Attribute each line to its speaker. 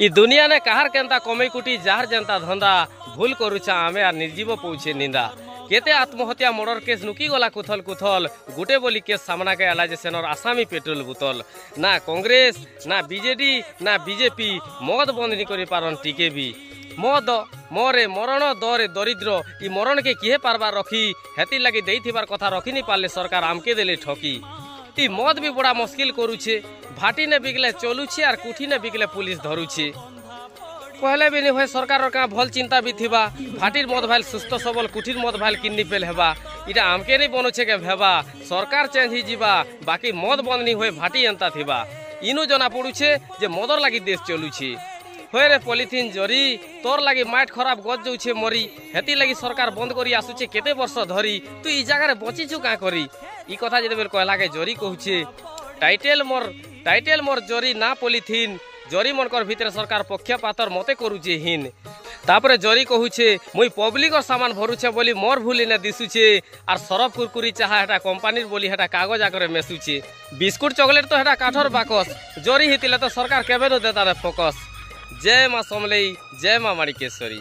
Speaker 1: इ दुनिया ने कहार केंता कमई कुटी जार जनता धंदा भूल करुछा आमे आर निर्जीव पहुँचे निंदा केते आत्महत्या मर्डर केस नुकी गला कुथल कुथल गुटे बोली केस सामना के आला जैसे आसामी पेट्रोल बुतल ना कांग्रेस ना बीजेडी ना बीजेपी मद बंद नहीं करि पारन टिके भी मद मरे मरण दरे दरिद्र इ मरण के किहे पारबार रखी हेति लगी देइथिबार कथा रखी नहीं पारले सरकार आमके देले ठकी इ मद भी बड़ा मुश्किल करुछे भाटी ने बिगले चलुछे आर कुठी ने बिगले पुलिस धरुछे पहले भी नहीं हुए सरकार का भल चिंता भी थिबा भाटीर मद भाईल सुस्थ सबल कुठीर मद भाईल किन्नी पेल हेबा इटा आमके नहीं बनुछे के भेबा सरकार चेंज ही जीवा बाकी मद बंद नहीं हुए भाटी एंता थिबा इनु जना पड़ुछे जे मदर लागी देश चलुछे होय रे पॉलिथिन जरी तोर लागी माइट खराब गज जाउछे मरी हेती लागी सरकार बंद करी आसुछे केते वर्ष धरी तू इ जगह रे बचिछु का करी इ कथा जेते बेल कहला के जरी कहूछे टाइटेल मोर जरी ना पॉलिथिन जरी मनकर भितर सरकार पक्षपातर मते करूचे हिन तापरे जरी कहूछे मुई पब्लिक और सामान भरुछे बोली मोर भूली ने दिसुछे आर सरफ कुरकुरी चाहा हेटा कंपनीर बोली हेटा कागज आकरे मेसुछे बिस्कुट चॉकलेट तो हेटा काठर बाकस जरी हितिले तो सरकार केबे न देता रे फोकस जय मां समलेई जय मां माणिकेश्वरी।